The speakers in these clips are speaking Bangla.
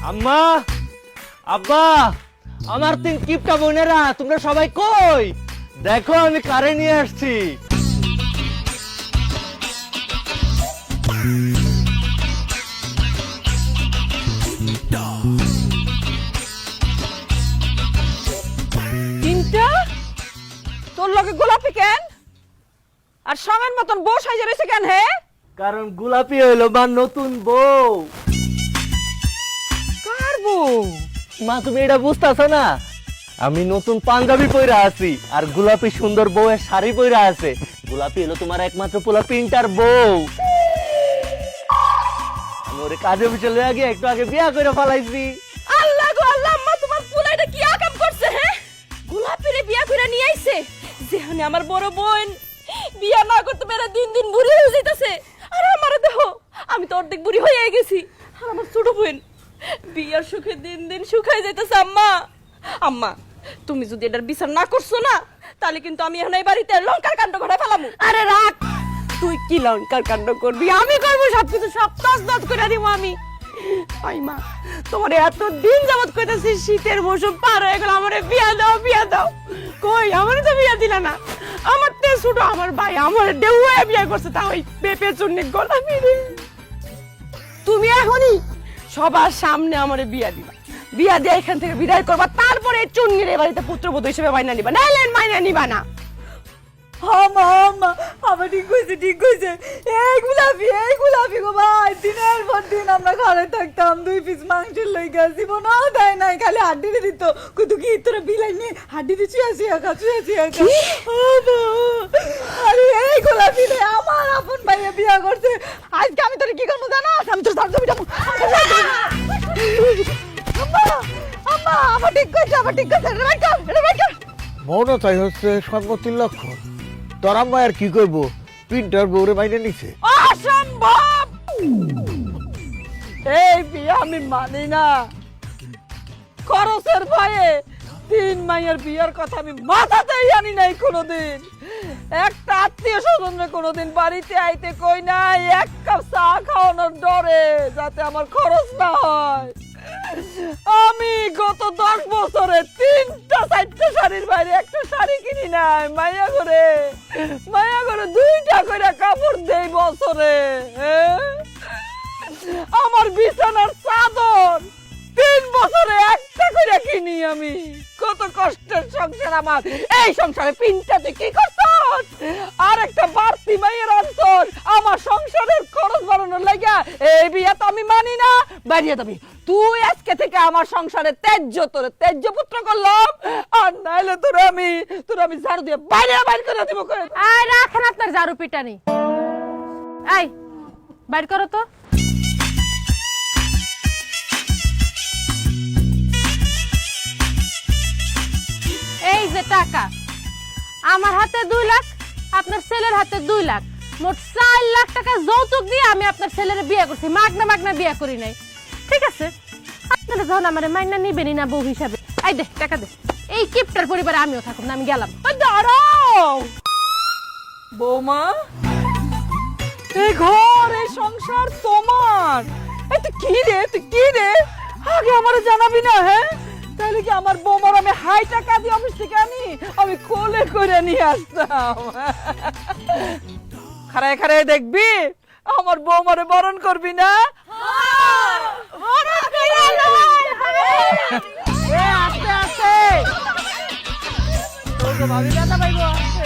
আম্মা, আব্বা, আমার তিন কিপটা বোনেরা, তোমরা সবাই কই? দেখো আমি কারে নিয়ে আসছি। তিনটা? তোর লগে গোলাপি কেন? আর সঙ্গের মতন বউ সাইজে রয়েছে কেন হে? কারণ গোলাপি হইলো মা নতুন বউ। কার বউ? মা তুমি এটা বুঝতেছো না? আমি নতুন পাঞ্জাবি পইরা আছি আর গোলাপি সুন্দর বউয়ের শাড়ি পইরা আছে। গোলাপি হলো তোমার একমাত্র পোলা পিন্টার বউ। আমি ওরে কাজে পিছনে লইয়া গিয়ে একটু আগে বিয়া করে ফেলাইছি। আল্লাহ গো আল্লাহ, আম্মা তোমার পোলাইটা কি আকাম করছে হে? গোলাপিরে বিয়া করে নিয়ে আইছে, যেখানে আমার বড় বোন বিয়া না করতে পেরে দিন দিন বুড়ি হয়ে যাইতাছে। আর আমারে দেখো, আমি তো অর্ধেক বুড়ি হয়ে গেছি। আর আমার ছোট বোন বিয়ার সুখে দিন দিন শুকাই যাইতাছে। আম্মা, আম্মা, তুমি যদি এটার বিচার না করছো না, তাহলে কিন্তু আমি এখন এই বাড়িতে লঙ্কার কাণ্ড ঘটায় ফেলামু। আরে রাখ, তুই কি লঙ্কার কাণ্ড করবি? আমি করবো সবকিছু, সব তছনছ করে দিব আমি। আই মা, তোমার এত দিন যাবত কইতাছি শীতের মৌসুম পার হয়ে গেল, আমারে বিয়া দাও বিয়া দাও। কই আমারে তো বিয়া দিলা না। আমার তে ছোট আমার ভাই আমার দেউয়া বিয়া করছে, তা ওই পেপে চুন্নি গোলাপি রে। তুমি এখনই সবার সামনে আমারে বিয়া দিবা, বিয়া দিয়ে এখান থেকে বিদায় করবা, তারপরে চুন্নির এ বাড়িতে পুত্রবধূ হিসেবে মাইনা নিবা, নাইলে মাইনা নিবা না। আমার ঠিক হয়েছে, ঠিক হয়েছে। এই গোলাপি গো ভাই, দিনের পর দিন আমরা ঘরে থাকতাম, 2 পিস মাংসের লইগা জীবনও দেয় নাই, খালি হাড্ডি দিত। কিন্তু কি তোরা বিলাই নিয়ে হাড্ডি দিচ্ছি আসি একা, আরে এই গোলাপি রে আমার আপন ভাইয়া বিয়া করছে। আজকে আমি তোর কি করবো জানো? আমি তোর সাথে যাবো। আম্মা, আমার ঠিক করছে, আমার ঠিক করছে। মৌনতাই হচ্ছে সম্মতির লক্ষণ। তোর আম্মা আর কি করবো, পিন্টার বউরে মাইনে নিছে। অসম্ভব! এই বিয়ে আমি মানি না। খরচের ভয়ে 3 মাইয়ের বিয়ের কথা আমি মাথাতেই আনি নাই কোনোদিন। একটা আত্মীয় স্বজনরা কোনোদিন বাড়িতে আইতে কই নাই, 1 কাপ চা খাওয়ানোর ডরে, যাতে আমার খরচ না হয়। আমি গত 10 বছরে 3টা 4টা শাড়ির বাইরে একটা শাড়ি কিনি নাই। মাইয়া করে 2টা করে কাপড় দেই বছরে। আমার বিছানার চাদর 3 বছরে একটা করে কিনি আমি। কত কষ্টের সংসার আমার। এই সংসারে পিনটা তুই কি করছস? আর একটা বাড়তি মাইয়ের অন্তর আমার সংসারের খরচ বাড়ানোর লাগা এই বিয়া তো আমি মানি না। বাড়িয়ে দিবি তুই আজকে থেকে আমার সংসারে তেজ্য পুত্র করলাম। আর নাইলে তোর আমি ঝাড়ু দিয়ে বাইরে করে দিব। আয় রাখেন আপনার ঝাড়ু পিটানি। এই বাইর করো তো। এই যে টাকা, আমার হাতে 2 লাখ, আপনার ছেলের হাতে 2 লাখ, মোট 4 লাখ টাকা যৌতুক দিয়ে আমি আপনার ছেলের বিয়ে করছি। মাগনা বিয়ে করি নাই, ঠিক আছে? আপনারা যখন আমার মাইনা নিবেনই না বউ হিসাবে, এই দে টাকা দে। এই কিপটার পরিবারে আমিও থাকুন না, আমি গেলাম। দাঁড়াও বৌমা, এই ঘর এই সংসার তোমার। এই তুই কি রে আগে আমারে জানাবি না? হ্যাঁ, তাহলে কি আমার বৌমার আমি হাই টাকা দিয়ে অফিস থেকে আমি কোলে করে নিয়ে আসতাম। খাড়ায় দেখবি আমার বৌমারে বরণ করবি না? আস্তে আস্তে তোর তো ভাবি দাদা ভাই আছে।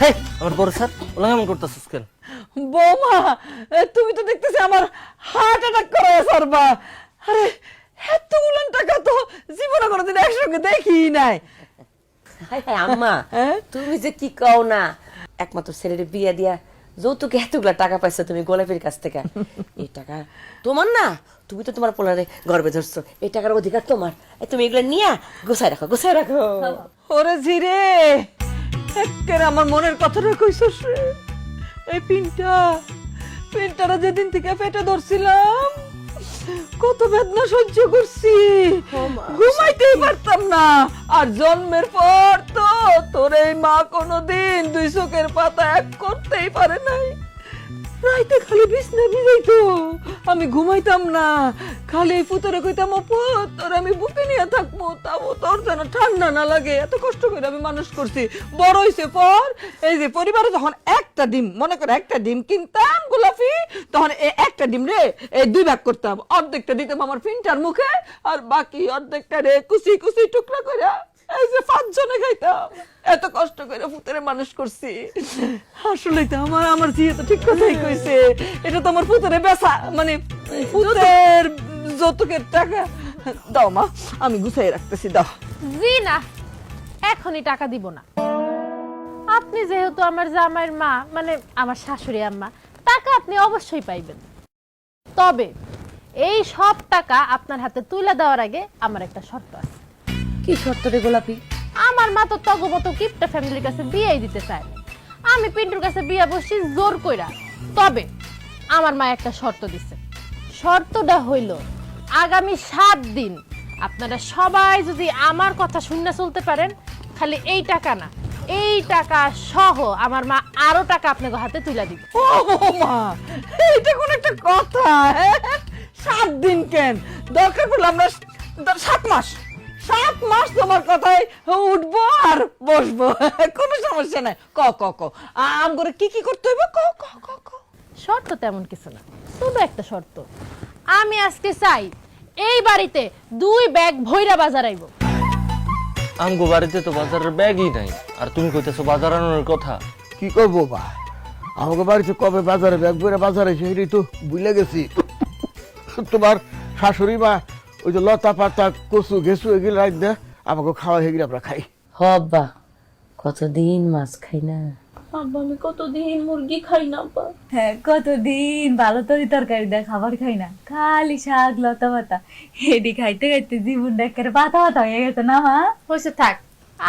হেই, আমার বড় স্যার, ওলা কেমন করতেছিস কেন? বৌমা, তুমি তো দেখতেছি আমার হার্ট অ্যাটাক করে সরবা। আরে এতগুলো টাকা তো জীবনে কোনোদিন একসঙ্গে দেখি নাই। হাই হাই আম্মা, তুমি যে কি কও না, একমাত্র ছেলের বিয়ে দিয়া যৌতুকে এতগুলা টাকা পাইছো তুমি গোলাপের কাছ থেকে। এই টাকা তোমার না, তুমি তো তোমার পোলারে গর্বে ধরছো, এই টাকার অধিকার তোমার। তুমি এগুলো নিয়ে গোছায় রাখো। ওরে জিরে, এক্কের করে আমার মনের কথাটা কইছস রে। এই পিনটারা যেদিন থেকে পেটে ধরছিলাম কত বেদনা সহ্য করছি, ঘুমাইতেই পারতাম না। আর জন্মের পর তো তোর এই মা কোনোদিন দুই চোখের পাতা এক করতেই পারে নাই। রাইতে খালি বিছনা ভিজাইতো, আমি ঘুমাইতাম না। খালি পুতরে কইতাম পুত তোর আমি বুকে নিয়ে থাকবো, তাও তোর যেন ঠান্ডা না লাগে। এত কষ্ট করে আমি মানুষ করছি, বড় হইছে পর এই যে পরিবারে যখন একটা ডিম, মনে করে একটা ডিম কিনতাম গোলাপি, তখন একটা ডিম রে এই দুই ভাগ করতাম। অর্ধেকটা দিতাম আমার পিনটার মুখে, আর বাকি অর্ধেকটা রে কুচি কুচি টুকরা করে এই যে 5 জনে খাইতাম। এত কষ্ট করে পুতরে মানুষ করছি। আসলে তো আমার জিয়ে তো ঠিক কথাই কইছে, এটা তো আমার পুতরে বেচা, মানে পুতের যৌতুকের টাকা। দাও মা, আমি গুছাই রাখতেছি, দাও। জি না, এখনই টাকা দিব না। আপনি যেহেতু আমার জামাইয়ের মা, মানে আমার শাশুড়ি আম্মা, টাকা আপনি অবশ্যই পাইবেন। তবে এই সব টাকা আপনার হাতে তুলে দেওয়ার আগে আমার একটা শর্ত আছে। কি শর্ত রে গোলাপি? আমার মা তো তগমত কিপটা ফ্যামিলির কাছে বিয়েই দিতে চায়। আমি পিন্টুর কাছে বিয়ে বসছি জোর কইরা। তবে আমার মা একটা শর্ত দিছে। শর্তটা হইল আগামী 7 দিন আপনারা সবাই যদি আমার কথা শুনে চলতে পারেন, খালি এই টাকা না, এই টাকা সহ আমার মা আরো টাকা আপনাকে হাতে তুলে দিবে। ও মা, এটা কোন একটা কথা? 7 দিন কেন, দরকার পড়লে আমরা 7 মাস, 7 মাস তোমার কথায় উঠবো আর বসবো, কোনো সমস্যা নাই। ক ক ক আম করে কি কি করতে হইব? ক ক ক ক। শর্ত তেমন কিছু না, শুধু একটা শর্ত। আমি আজকে চাই এই বাড়িতে 2 ব্যাগ ভৈরা বাজার আইব। আমগো বাড়িতে তো বাজারের ব্যাগই নাই, আর তুমি কইতেছো বাজার আনানোর কথা। কি করবো বা, আমাকে বাড়িতে কবে বাজারে ব্যাগ বইরা বাজারে সেটাই তো ভুলে গেছি। তোমার শাশুড়ি মা ওই যে লতা পাতা কচু ঘেসু এগুলো রাখ দেয়, আমাকে খাওয়া এগুলো আমরা খাই। হব্বা, কতদিন মাছ খাই না। আব্বা আমি কতদিন মুরগি খাই না আব্বা। হ্যাঁ, কতদিন ভালো তরি তরকারি দেয় খাবার খাই না, খালি শাক লতা পাতা। এডি খাইতে খাইতে জীবনটা একেবারে পাতা পাতা হয়ে গেছে না মা? হয়েছে, থাক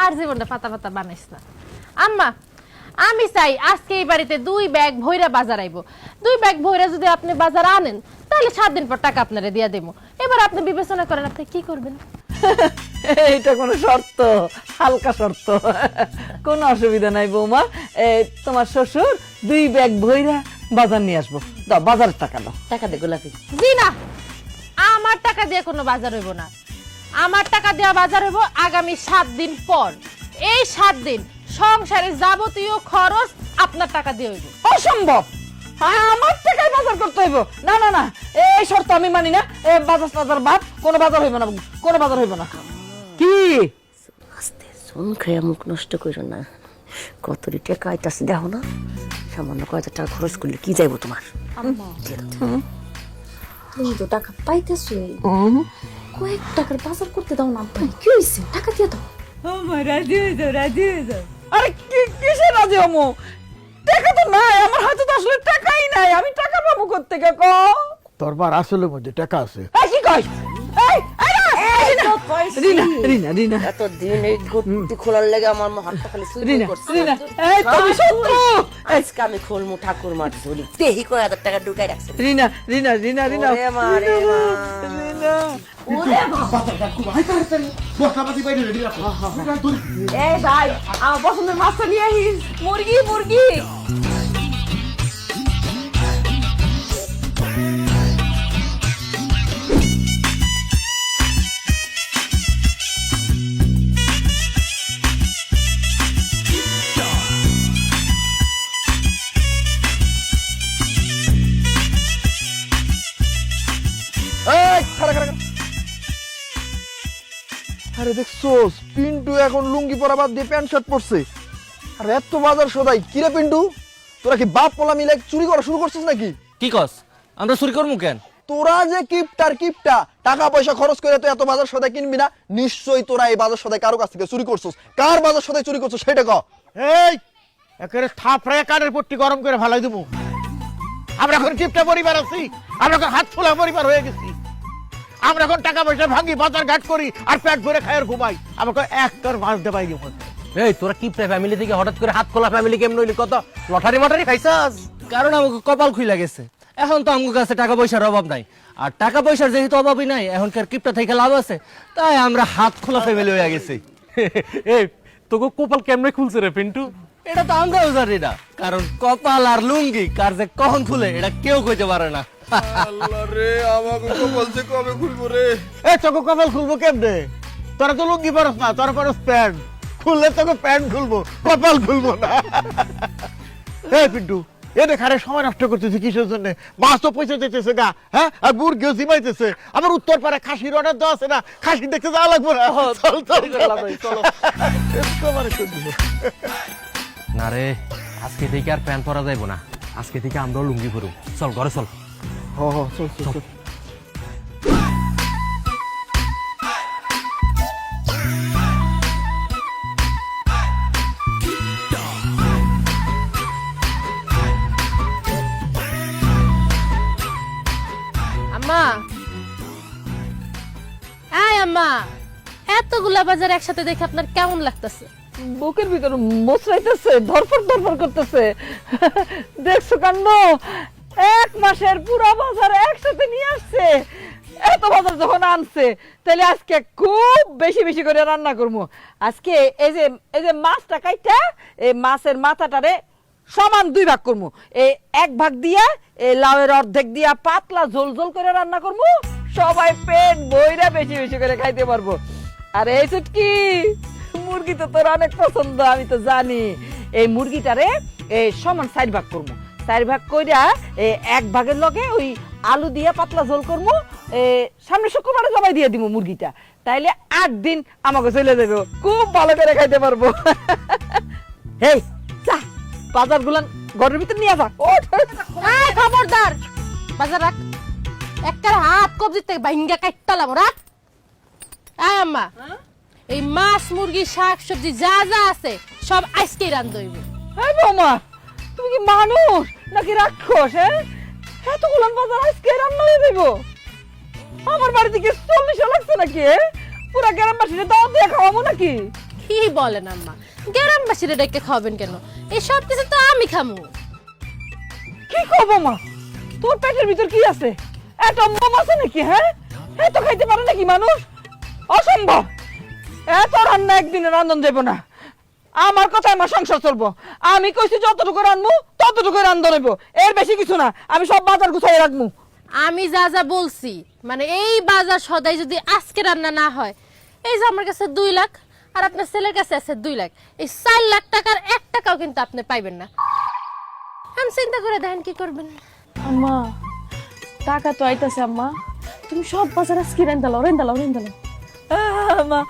আর জীবনটা পাতা পাতা বানাইস না। আম্মা, আমি চাই আজকে এই বাড়িতে 2 ব্যাগ ভৈরা বাজার আইব। 2 ব্যাগ ভৈরা যদি আপনি বাজার আনেন, তাহলে 7 দিন পর টাকা আপনারা দিয়া দেবো। এবার আপনি বিবেচনা করেন আপনি কি করবেন। এইটা কোনো শর্ত? হালকা শর্ত, কোনো অসুবিধা নাই বৌমা। তোমার শ্বশুর 2 ব্যাগ ভইরা বাজার নিয়ে আসবো। দাও, বাজারের টাকা দাও। টাকা দে গোলাপি। জি না, আমার টাকা দিয়ে কোনো বাজার হইব না। আমার টাকা দেওয়া বাজার হইব আগামী 7 দিন পর। এই 7 দিন সংসারের যাবতীয় খরচ আপনার টাকা দিয়ে হইব। অসম্ভব, আমার টাকায় বাজার করতে হইব। না না না, এই শর্ত আমি মানি না। বাজার টাজার বাদ, কোনো বাজার হইব না, কোনো বাজার হইব না। কি আস্তে শোন, খেয়ে মুখ নষ্ট করো না। কত টাকা আইতাছে দেখো না, সামান্য কয়টা টাকা খরচ করলে কি যাইব তোমার? তুমি তো টাকা পাইতেছো, কয়েক টাকার বাজার করতে দাও না আব্বা। কি হইছে? টাকা দিয়ে দাও। ও মা, রাজি হয়ে যাও, রাজি হয়ে যাও। আরে কিসে রাজি হমু? টাকা তো নাই আমার হাতে, তো আসলে টাকাই নাই। আমি টাকা পাবো কোত্থেকে ক? তোর মার আসলের মধ্যে টাকা আছে। কি কই? রিনা রিনা রিনা এতদিন এই গুটি খোলার লেগে আমার হাতটা খালি সুই রিনা করছে। রিনা, এই তুমি শত্রু। আজকে আমি খোলমু ঠাকুর মার ঝুলি তেহি করে 1000 টাকা ঢুকাই রাখছে। রিনা রিনা রিনা রিনা ওরে মা রে মা। রিনা, এই ভাই আমার পছন্দের মাছটা নিয়ে আহিস। মুরগি মুরগি। আরে দেখছোস, পিন্টু এখন লুঙ্গি পরা বাদ দিয়ে প্যান্ট শার্ট পরছে। আর এত বাজার সদাই কিরে পিন্টু, তোরা কি বাপ পোলা মিলে চুরি করা শুরু করছিস নাকি? কি কস, আমরা চুরি করবো কেন? তোরা যে কিপটা টাকা পয়সা খরচ করে তো এত বাজার সদাই কিনবি না, নিশ্চয়ই তোরা এই বাজার সদাই কারো কাছ থেকে চুরি করছিস। কার বাজার সদাই চুরি করছিস সেটা ক। এই একেবারে থাপড়ায় কানের পট্টি গরম করে ফালাই দেবো। আমরা এখন কিপটা পরিবার আছি, আমরা এখন হাত ফোলা পরিবার হয়ে গেছি। আমরা এখন টাকা পয়সা ভাঙি, বাজার ঘাট করি, আর পেট ভরে খাই আর ঘুমাই। আমাকে 1 কার মাছ দেবাই এই তোরা কি ফ্যামিলি থেকে হঠাৎ করে হাত খোলা ফ্যামিলি কেমন হইলি কত লটারি মটারি খাইছাস? কারণ আমাকে কপাল খুইলা গেছে। এখন তো আমার কাছে টাকা পয়সার অভাব নাই, আর টাকা পয়সার যেহেতু অভাবই নাই, এখনকার কিপটা থেকে লাভ আছে, তাই আমরা হাত খোলা ফ্যামিলি হয়ে গেছি। এই তোকে কপাল কেমনে খুলছে রে পিন্টু? এটা তো আমরাও জানি না, কারণ কপাল আর লুঙ্গি কার যে কখন খুলে এটা কেউ কইতে পারে না। আল্লাহ রে, আমাকে কপাল যে কবে খুলবো রে? এ তোকে কপাল খুলবো কেমনে? তোরা তো লুঙ্গি পরস না, তোরা পরস প্যান্ট। খুললে তোকে প্যান্ট খুলবো, কপাল খুলবো না। এই পিন্টু, এনে খারে সময় নষ্ট করতেছে কিসের জন্য? মাছ তো পয়সা দিতেছে গা, হ্যাঁ, আর মুরগিও জিমাইতেছে। আমার উত্তর পারে খাসির অর্ডার দেওয়া আছে না, খাসি দেখতে যাওয়া লাগবে না। চল চল চলো। না রে, আজকে থেকে আর প্যান্ট পরা যাইব না, আজকে থেকে আমরাও লুঙ্গি পরব। চল ঘরে চল। চল চল চল। আম্মা, এই আম্মা, এতগুলা বাজার একসাথে দেখে আপনার কেমন লাগতেছে? বুকের ভিতর মোচড়াইতেছে, ধরফর ধরফর করতেছে। দেখছো কাণ্ড, 1 মাসের পুরো বাজার একসাথে নিয়ে আসছে। এত বাজার যখন আনছে, তাহলে আজকে খুব বেশি বেশি করে রান্না করবো। আজকে এই যে মাছটা কাইটা, এই মাছের মাথাটারে সমান 2 ভাগ করবো। এই 1 ভাগ দিয়া এই লাউয়ের অর্ধেক দিয়া পাতলা ঝোল ঝোল করে রান্না করবো। সবাই পেট বইরা বেশি বেশি করে খাইতে পারবো। আর এই চুটকি, মুরগি তো তোর অনেক পছন্দ, আমি তো জানি। এই মুরগিটারে এই সমান 4 ভাগ করবো। 4 ভাগ কইরা 1 ভাগের লগে ওই আলু দিয়া পাতলা ঝোল করবো। সামনে শুক্রবারে জবাই দিয়ে দিব মুরগিটা, তাইলে 8 দিন আমাকে চলে যাবে, খুব ভালো করে খাইতে পারবো। এই যা, বাজার গুলান ঘরের ভিতর নিয়ে যা। এই খবরদার, বাজার রাখ, একটার হাত কবজি থেকে ভাঙ্গা কাটতালাম, রাখ। এই আম্মা, এই মাছ মুরগি শাক সবজি যা যা আছে সব আজকেই রান্ধ হইব। হ্যাঁ বৌমা, তুমি কি মানুষ নাকি রাক্ষস? এতগুলান বাজার আজকে রান্না হয়ে যাইব? আমার বাড়ি থেকে 40 লাগছে নাকি? পুরা গ্রামবাসীরা দাওয়াত দিয়ে খাওয়াবো নাকি? কি বলেন আম্মা, গ্রামবাসীরা ডেকে খাওয়াবেন কেন? এই সব কিছু তো আমি খামু। কি খাবো মা? তোর পেটের ভিতর কি আছে? এত মম আছে নাকি? হ্যাঁ, এত খাইতে পারে নাকি মানুষ? অসম্ভব। এত রান্না একদিনে রান্ধন যাব না। আমার কথা, আমার সংসার চলবো। আমি কইছি যতটুকু রান্ধবো ততটুকু রান্ধন হইব, এর বেশি কিছু না। আমি সব বাজার গুছাই রাখবো। আমি যা যা বলছি, মানে এই বাজার সদাই যদি আজকে রান্না না হয়, এই যে আমার কাছে 2 লাখ আর আপনার ছেলের কাছে আছে 2 লাখ, এই 4 লাখ টাকার 1 টাকাও কিন্তু আপনি পাইবেন না। আমি চিন্তা করে দেখেন কি করবেন। আম্মা, টাকা তো আইতাছে আম্মা, তুমি সব বাজার আজকে রেন্দালাও। মা,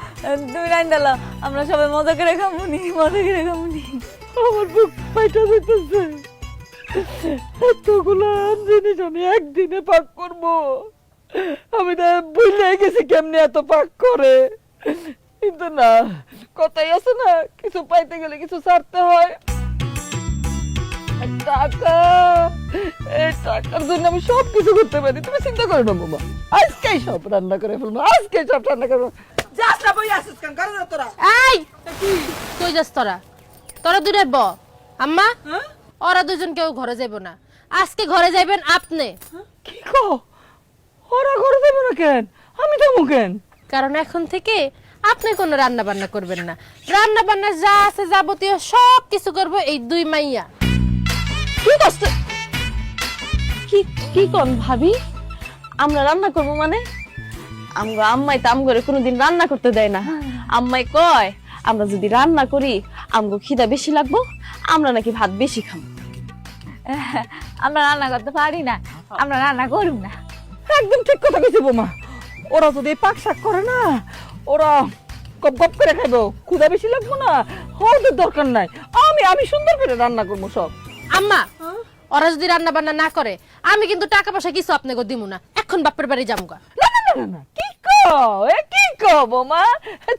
তুমি রান্দালা, আমরা সবাই মজা করে খামুনি, মজা করে খামুনি। আমার বুক ফাইটা যাইতেছে। এতগুলা জিনিস আমি একদিনে পাক করবো? আমি না ভুলে গেছি কেমনে এত পাক করে। কিন্তু না, কথাই আছে না, কিছু পাইতে গেলে কিছু ছাড়তে হয়। টাকা, এই টাকার জন্য আমি সব কিছু করতে পারি। তুমি চিন্তা করো না বাবা, আজকেই সব রান্না করে ফেলবো, আজকেই সব রান্না করবো। যাস না, বই আসিস কেন? কারণ তোরা এই কই যাস তোরা? তোরা দূরে ব। আম্মা, ওরা দুজন কেউ ঘরে যাইব না, আজকে ঘরে যাইবেন আপনি। কি কো? ওরা ঘরে যাবো না কেন? আমি যাবো কেন? কারণ এখন থেকে আপনি কোনো রান্না বান্না করবেন না। রান্না বান্না যা আছে যাবতীয় সব কিছু করবো এই 2 মাইয়া। কি কষ্ট, কি কোন ভাবি? আমরা রান্না করবো মানে? আমগো আম্মাই তো আমগরে কোনোদিন রান্না করতে দেয় না। আম্মাই কয়, আমরা যদি রান্না করি আমগো খিদা বেশি লাগবো, আমরা নাকি ভাত বেশি খাবো। আমরা রান্না করতে পারি না, আমরা রান্না করব না। একদম ঠিক কথা কইছে বৌমা। ওরা যদি পাক শাক করে না, ওরা গপ গপ করে খাইবো, ক্ষুধা বেশি লাগবো না, ওদের দরকার নাই। আমি সুন্দর করে রান্না করবো সব। আম্মা, ওরা যদি রান্না বান্না না করে, আমি কিন্তু টাকা পয়সা কিছু আপনাকে দিমু না। এখন বাপের বাড়ি যামগা। না না না না, কি কো বৌমা?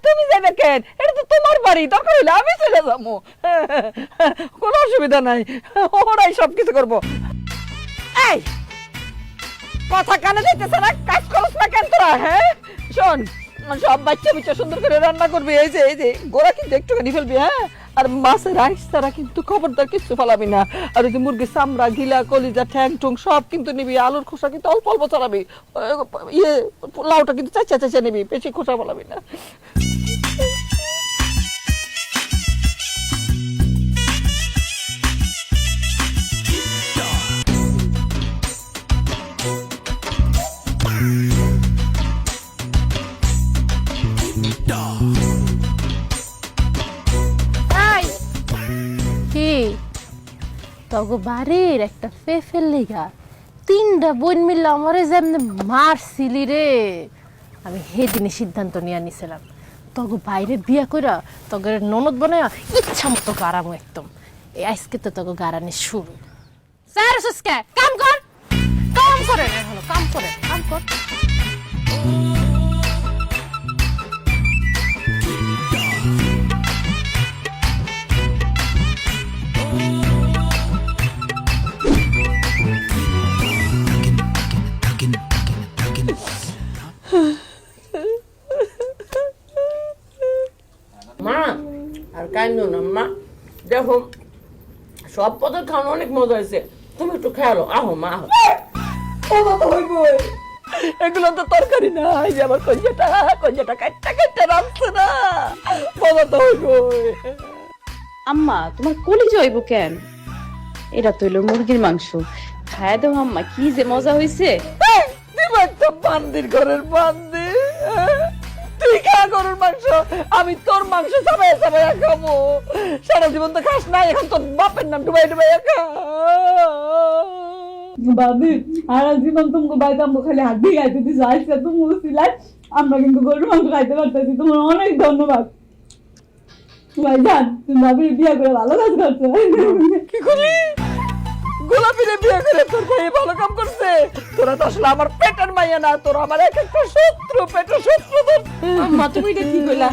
তুমি যাবে কেন? এটা তো তোমার বাড়ি, দরকার হইলে আমি চলে যাবো, কোনো অসুবিধা নাই। ওরাই সব কিছু করবো। এই কথা কানে দিতেছে না, কাজ করছ না কেন তোরা? হ্যাঁ শোন, সব বাচ্চা বিচ্চা সুন্দর করে রান্না করবি। এই যে গোড়া কিন্তু একটুখানি ফেলবি, হ্যাঁ? আর মাছের আইস তারা কিন্তু খবরদার কিছু ফেলাবি না। আর ওই যে মুরগির চামড়া, গিলা, কলিজা, ঠ্যাং ঠুং সব কিন্তু নিবি। আলুর খোসা কিন্তু অল্প অল্প চালাবি। ইয়ে লাউটা কিন্তু চাচা চাচা নিবি, বেশি খোসা ফেলাবি না। কি তগো বাড়ির একটা ফেফের লিগা 3টা বোন মিললে আমারে যেমনি মারছিলি রে, আমি সেদিনই সিদ্ধান্ত নিয়ে নিছিলাম তগো বাইরে বিয়া কইরা তগের ননদ বানায়া ইচ্ছা মতো গারামো একদম। এই আজকে তো তগো গারানি শুরু। স্যার সুস্কে কাম কর, কাম করে হলো, কাম করে, কাম কর। মা আর কাইন্দ না মা, দেখো সব পদের খাওয়ানো অনেক মজা হয়েছে, তুমি একটু খেয়ালো। আহো মা, আহো। এগুলো তো তরকারি না, এই যে আমার কঞ্জাটা কাটটা কাটটা রাখছে না, বাবা তো হইব। আম্মা তোমার কলিজা হইব কেন? এটা তো হইলো মুরগির মাংস, খায় দাও আম্মা, কি যে মজা হইছে। দিমাগ তো বান্দির ঘরের বান্দি, তুই খা গরুর মাংস, আমি তোর মাংস চাবাইয়া চাবাইয়া খাবো। সারা জীবন তো খাস না, এখন তোর বাপের নাম ডুবাই ডুবাইয়া খা। ভাবি আর জীবন তোমাকে বাইরে আমরা খালি হাত দিয়ে খাইতে দিছো, আজকে তুমি উচিলাই আমরা কিন্তু গরুর মাংস খাইতে পারতেছি। তোমার অনেক ধন্যবাদ ভাইজান, তুমি ভাবির বিয়ে করে ভালো কাজ করছো। কি করলি? গোলাপিরে বিয়ে করে তোর ভাই ভালো কাম করছে। তোরা তো আসলে আমার পেটের মাইয়া না, তোরা আমার এক একটা শত্রু, পেটের শত্রু। আম্মা তুমি এটা কি কইলা?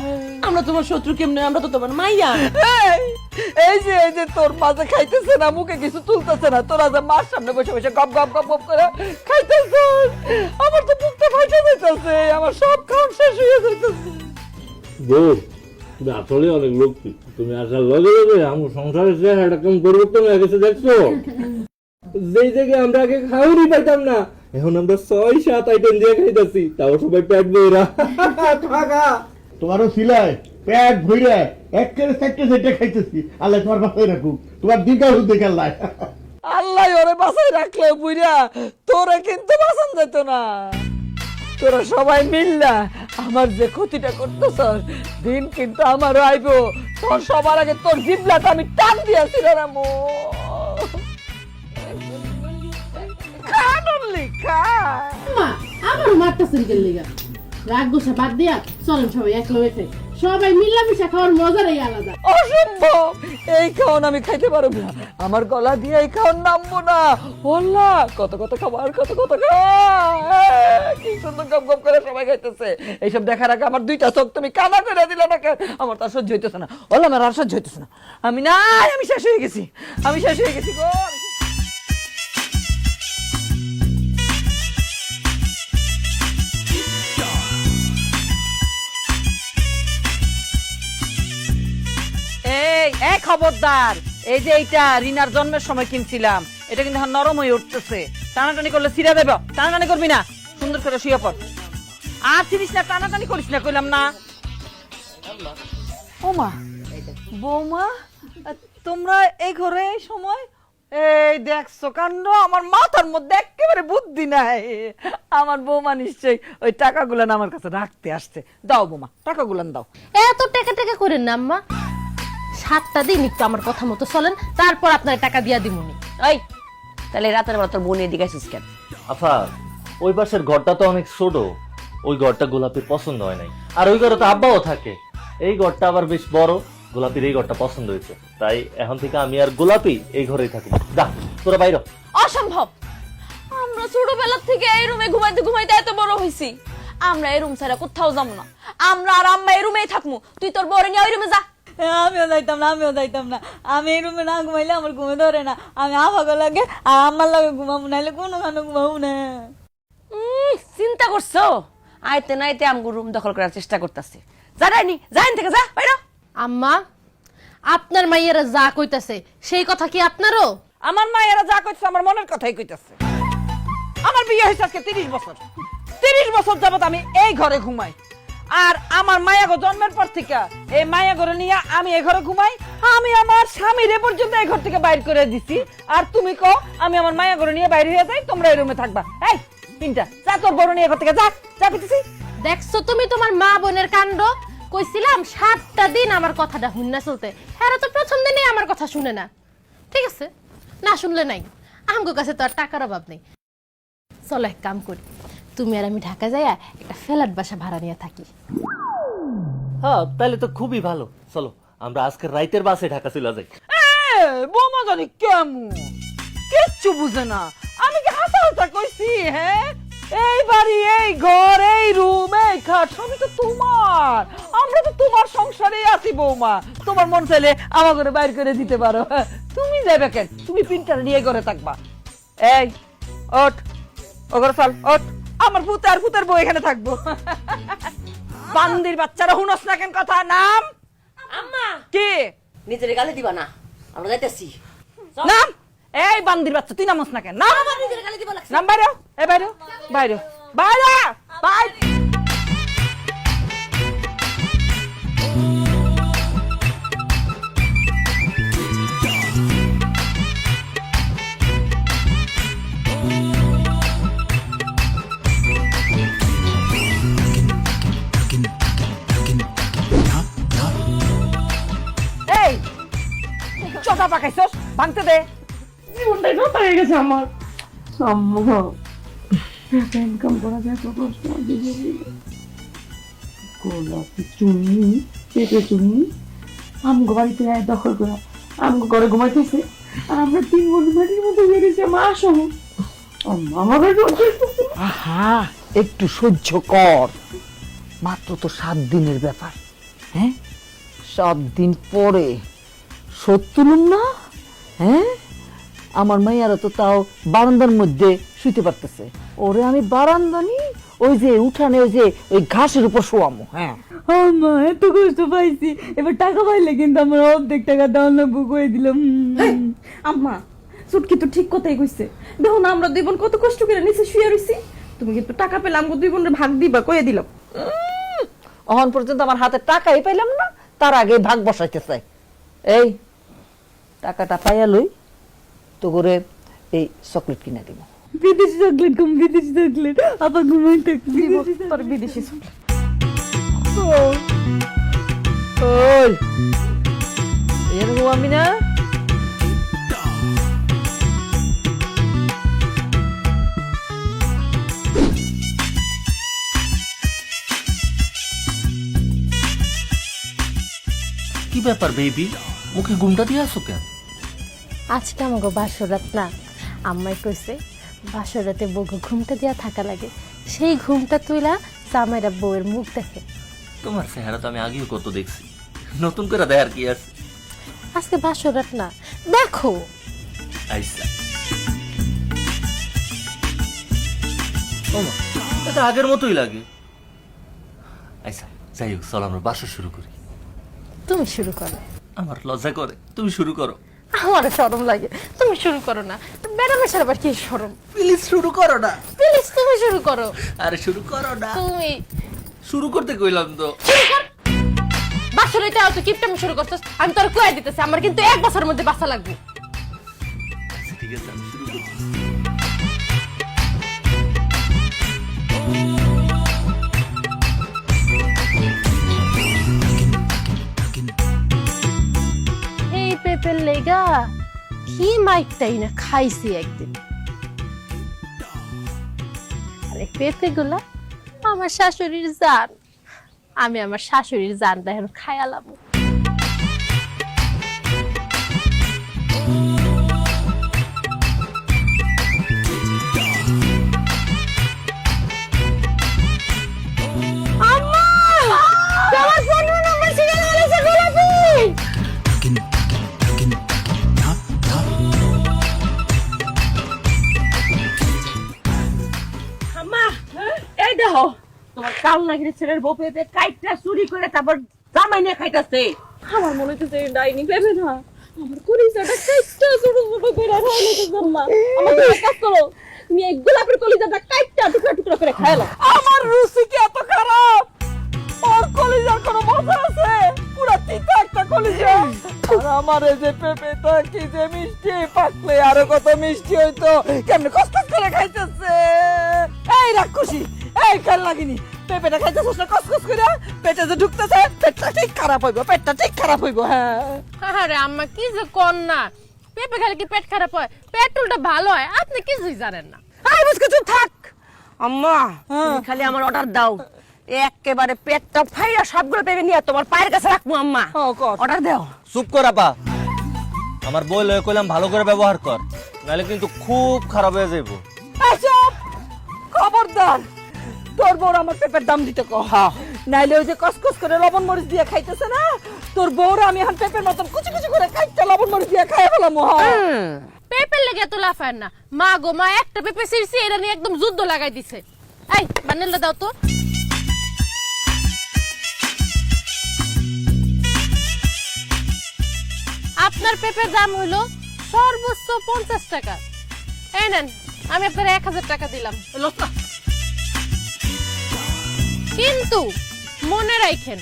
আমরা তোমার শত্রু কেমনে? আমরা তো তোমার মাইয়া। এই যে তোর মাঝে খাইতেছে না, মুখে কিছু তুলতেছে না, তোরা যে মার সামনে বসে বসে গপ গপ গপ গপ করে খাইতেছে, আমার তো মুখটা ফাইটা যাইতেছে, আমার সব খাওয়া শেষ হয়ে যাইতেছে। বউ, তুমি আসলে অনেক লক্ষ্মী। তুমি আসার লগে লগে আমার সংসারের চেহারাটা কেমন পরিবর্তন হয়ে গেছে দেখছো? যেই জায়গায় আমরা আগে খাওয়ারই পাইতাম না, এখন আমরা 6-7 আইটেম দিয়ে খাইতেছি, তাও সবাই পেট বইরা। তোমারও সিলাই পেট ভইরে একের সেক্টর সেটা খাইতেছি। আল্লাহ তোমার বাসায় রাখুক, তোমার দিনকাল হুদ্দে খেলায়। আল্লাহ ওরে বাসায় রাখলে বুইরা তোরে কিন্তু বাঁচান যেত না। তোরা সবাই মিললা আমার যে ক্ষতিটা করতেছ, দিন কিন্তু আমারও আইব। তোর সবার আগে তোর জিবলাটা আমি টান দিয়েছি রে রামু। খা নরলি, খা। আমার মারতেছেন কে লিগা? রাগ গোসা বাদ দিয়া চলেন সবাই এক লগে সবাই মিলামিশা খাওয়ার মজাটাই আলাদা। অসম্ভব, এই খাওন আমি খাইতে পারবো না, আমার গলা দিয়ে এই খাওন নামবো না। ওল্লা কত কত খাবার, কত কত কি সুন্দর গপ গপ করে সবাই খাইতেছে। এইসব দেখার আগে আমার 2টা চোখ তুমি কানা করে দিলে না কেন? আমার তো আর সহ্য হইতেছে না। ওল্লা আমার আর সহ্য হইতেছে না। আমি শেষ হয়ে গেছি, আমি শেষ হয়ে গেছি গো। এই খবরদার, এই যে এইটা রিনার জন্মের সময় কিনছিলাম, এটা কিন্তু এখন নরম হয়ে উঠতেছে। টানাটানি করলে ছিঁড়ে দেব, টানাটানি করবি না, সুন্দর করে শুয়ে পড়। আর ছিড়িস না, টানাটানি করিস না, কইলাম না। ওমা বৌমা, তোমরা এই ঘরে এই সময়? এই দেখছো কাণ্ড, আমার মাথার মধ্যে একেবারে বুদ্ধি নাই। আমার বৌমা নিশ্চয়ই ওই টাকাগুলান আমার কাছে রাখতে আসছে। দাও বৌমা, টাকাগুলান দাও। এত টাকা টাকা করেন না আম্মা, 7টা দিন একটু আমার কথা মতো চলেন, তারপর আপনার টাকা দিয়া দিমুনি। এই তাহলে রাতের বেলা তোর বোনের দিকে আসিস কেন? আফা, ওই পাশের ঘরটা তো অনেক ছোট, ওই ঘরটা গোলাপির পছন্দ হয় নাই। আর ওই ঘরে তো আব্বাও থাকে, এই ঘরটা আবার বেশ বড়, গোলাপির এই ঘরটা পছন্দ হয়েছে। তাই এখন থেকে আমি আর গোলাপি এই ঘরেই থাকবো। যা তোরা বাইরে। অসম্ভব, আমরা ছোটবেলা থেকে এই রুমে ঘুমাইতে ঘুমাইতে এত বড় হইছি, আমরা এই রুম ছাড়া কোথাও যাবো না। আমরা আর আম্মা এই রুমেই থাকবো, তুই তোর বউরে নিয়ে ওই রুমে যা। আমিও যাইতাম না, আমি এই রুমে না ঘুমাইলে আমার ঘুমে ধরে না। আমি আফাগো লাগে আর আমার লাগে ঘুমাবো, নাইলে কোনো খানো ঘুমাবো না। চিন্তা করছো আইতে নাইতে আমগো রুম দখল করার চেষ্টা করতেছে। জানাইনি যাইন থেকে যা বাইরে। আম্মা আপনার মাইয়েরা যা কইতাছে সেই কথা কি আপনারও? আমার মায়েরা যা কইছে আমার মনের কথাই কইতাছে। আমার বিয়ে হয়েছে আজকে 30 বছর। 30 বছর যাবত আমি এই ঘরে ঘুমাই। আর আমার মায়াগো জন্মের পর থেকে এই মায়াগরে নিয়ে আমি এই ঘরে ঘুমাই। আমি আমার স্বামীর এ পর্যন্ত এই ঘর থেকে বাইর করে দিছি। আর তুমি কও আমি আমার মায়াগরে নিয়ে বাইরে হয়ে যাই, তোমরা এই রুমে থাকবা। এই পিন্টা যা তোর বড় নিয়ে ঘর থেকে যা যা কইতেছি। দেখছো তুমি তোমার মা বোনের কাণ্ড। কইছিলাম 7টা দিন আমার কথাটা শুননা চলতে, হ্যাঁ তো প্রথম দিনে আমার কথা শুনে না। ঠিক আছে, না শুনলে নাই, আমগো কাছে তো আর টাকার অভাব নেই। চলো এক কাম করি, তুমি আর আমি ঢাকা যাইয়া একটা ফ্ল্যাট বাসা ভাড়া নিয়ে থাকি। হ্যাঁ তাহলে তো খুবই ভালো। চলো আমরা আজকের রাইতের বাসে ঢাকা চলে যাই। বৌমা জানি কেমন কিচ্ছু বুঝে না। আমি কি হাসা হাসা কইছি? হ্যাঁ, এই বাড়ি, এই ঘর, এই রুম, এই খাট সবই তো তোমার। আমরা তো তোমার সংসারেই আছি বৌমা। তোমার মন চাইলে আমার ঘরে বাইর করে দিতে পারো। তুমি যাবে কেন? তুমি পিনটার নিয়ে ঘরে থাকবা। এই ওঠ, ও ঘরে চল, ওঠ। আমার পুত আর পুতের বউ এখানে থাকবো। বান্দির বাচ্চারা হুনস না কেন কথা? নাম আম্মা কি? নিজের গালি দিবা না, আমরা যাইতেছি। নাম। এই বান্দির বাচ্চা তুই নামস না কেন? নাম। আমার নিজের গালি দিব লাগছে। নাম বাইরে, এ বাইরে, বাইরে, বাইরে, বাইরে। এই চটা পাকাইছস, ভাঙতে দে। জীবনটাই নষ্ট হয়ে গেছে আমার। আম্মু টাকা ইনকাম করা যায় তো কষ্ট। গোলাপি চুনি, পেঁপে চুনি আমগো বাড়িতে দখল করা, আমগো ঘরে ঘুমাইতেছে। আর আমরা 3 বন্ধু বাড়ির মধ্যে বেরিয়েছি। আমার আসো আমার আহা, একটু সহ্য কর। মাত্র তো 7 দিনের ব্যাপার। হ্যাঁ, 7 দিন পরে সত্যুলুম না। হ্যাঁ, আমার মাইয়ারা তো তাও বারান্দার মধ্যে শুইতে পারতেছে। ওরে আমি বারান্দা নি, ওই যে উঠানে ওই যে ওই ঘাসের উপর শোয়ামো। হ্যাঁ আম্মা এত কষ্ট পাইছি, এবার টাকা পাইলে কিন্তু আমার অর্ধেক টাকা দেওয়া লাগবো করে দিলাম। আম্মা সুটকি তো ঠিক কথাই কইছে। দেখো না আমরা 2 বোন কত কষ্ট করে নিচে শুয়ে রইছি। তুমি কিন্তু টাকা পেলে আমগো 2 বোনের ভাগ দিবা কয়ে দিলাম। অহন পর্যন্ত আমার হাতে টাকাই পাইলাম না, তার আগে ভাগ বসাইতে চাই। এই টাকাটা পাইয়া লই, তো করে এই চকলেট কিনে দিব। বিদেশি চকলেট কম, বিদেশি চকলেট আবার ঘুমাই থাকবি তোর বিদেশি চকলেট। ওই এর ঘুমাবি না? কি ব্যাপার বেবি, মুখে ঘুমটা দিয়ে আসো কেন? আজকে আমাকে বাসরাত না, আম্মাই কইছে বাসরাতে বউকে ঘুমটা দিয়া থাকা লাগে। সেই ঘুমটা তুইলা জামাইরা বউয়ের মুখ দেখে। তোমার চেহারা তো আমি আগেও কত দেখছি, নতুন করে দেখার কি আছে? আজকে বাসরাত না, দেখো। আইসা ওমা, এটা আগের মতোই লাগে। আইসা যাই হোক, চল আমরা বাসা শুরু করি। তুমি শুরু করো। আমার লজ্জা করে, তুমি শুরু করো। আমার শরম লাগে, তুমি শুরু করো না। ম্যাডামের আবার কি শরম? প্লিজ শুরু করো না। প্লিজ তুমি শুরু করো। আরে শুরু করো না। তুমি শুরু করতে কইলাম তো। বাসরাতে তো কিপটা আমি শুরু করতেছ। আমি তোর কয়ে দিতেছি আমার কিন্তু 1 বছরের মধ্যে বাসা লাগবে। আচ্ছা, ঠিক আছে আমি শুরু করছি। এই পেপের লেগা কি মাইকটাই না খাইছি একদিন। আরে পেঁপে গুলা আমার শাশুড়ির জান, আমি আমার শাশুড়ির জানটা এখন খায়ালাম। এই দেখো তোমার কাল নাগির ছেলের বউ পেঁপে কাইটটা চুরি করে তারপর জামাই নিয়ে খাইতাছে। আমার মনে হচ্ছে যে ডাইনি পেবে না, আমার কলিজাটা কাইটটা ছোট ছোট করে রাইলে তো আম্মা। আমার তো এক কাজ করো, তুমি এই গোলাপের কলিজাটা কাইটটা টুকরা টুকরা করে খাইলো। আমার রুচি কি এত খারাপ? ওর কলিজার কোনো মজা আছে? পুরা তিতা একটা কলিজা। আর আমার এই যে পেঁপেটা কি যে মিষ্টি, পাকলে আরো কত মিষ্টি হইতো। কেমনে কষ্ট করে খাইতেছে। এই রাক্ষসী, এই খেল লাগিনি, পেঁপেটা খাইতেছিস না কসকস করে? পেটে যে ঢুকতেছে, পেটটা ঠিক খারাপ হইব, পেটটা ঠিক খারাপ হইব। হ্যাঁ আরে আম্মা কি যে কর না, পেঁপে খেলে কি পেট খারাপ হয়? পেট্রোলটা ভালো হয়, আপনি কিছুই জানেন না। আই বুঝকে চুপ থাক। আম্মা তুমি খালি আমার অর্ডার দাও, একেবারে পেটটা ফাইরা সবগুলো পেঁপে নিয়ে তোমার পায়ের কাছে রাখবো। আম্মা অর্ডার দাও। চুপ কর আপা, আমার বই লয়ে কইলাম ভালো করে ব্যবহার কর, নাহলে কিন্তু খুব খারাপ হয়ে যাইব। চুপ, খবরদার। তোর বউর আমার পেঁপের দাম দিতে কহ, নাইলে ওই যে কসকস করে লবণ মরিচ দিয়ে খাইতেছে না, তোর বউর আমি এখন পেঁপের মতন কুচি কুচি করে খাইতে লবণ মরিচ দিয়ে খাই ফেলাম। পেঁপের লেগে এত লাফায় না মা গো, মা একটা পেঁপে ছিঁড়ছি, এটা নিয়ে একদম যুদ্ধ লাগাই দিছে। এই বান্ডেলটা দাও তো। আপনার পেঁপের দাম হইলো সর্বোচ্চ 50 টাকা। এই নেন, আমি আপনার 1000 টাকা দিলাম। কিন্তু মনে রাখেন,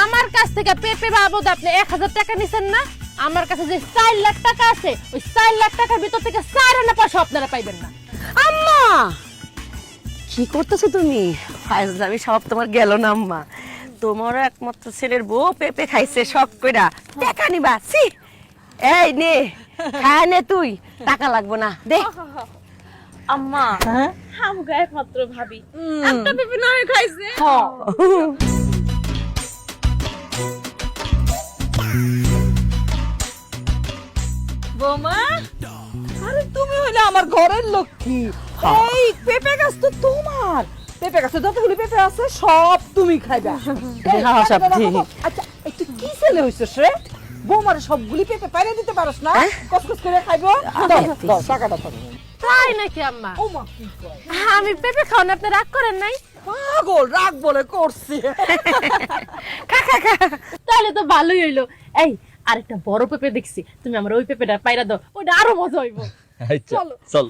আমার কাছ থেকে পেঁপে বাবদ আপনি 1000 টাকা নিছেন না, আমার কাছে যে 4 লাখ টাকা আছে, ওই 4 লাখ টাকার ভিতর থেকে 4 আনা পয়সা আপনারা পাইবেন না। আম্মা কি করতেছো তুমি? ফাইজলামি সব তোমার গেল না আম্মা। তোমার একমাত্র ছেলের বউ পেঁপে খাইছে শখ কইরা, টাকা নিবা? ছি, এই নে খায় নে, তুই টাকা লাগবো না, দে। আম্মা আমাকে একমাত্র ভাবি একটা পেঁপে না খাইছে। বৌমা, আরে তুমি হইলে আমার ঘরের লক্ষ্মী। এই পেঁপে গাছ তো তোমার, পেঁপে গাছে যতগুলি পেঁপে আছে সব তুমি খাইবা। এই, হ্যাঁ, সব টাকাটা ঠিক। রাখো। আচ্ছা একটু কি ছেলে হইছিস রে? বৌমার সবগুলি পেঁপে পাইরে দিতে পারস না? কসকস করে খাইবো। দাও, দাও, টাকাটা দাও। তাই নাকি আম্মা? ও মা কি কয়? আমি পেঁপে খাওয়ান আপনি রাগ করেন নাই? পাগল, রাগ বলে করছি। তাহলে তো ভালোই হইলো। এই আরেকটা বড় পেঁপে দেখছি, তুমি আমার ওই পেঁপেটা পাইরা দাও, ওটা আরো মজা হইব। চলো চল।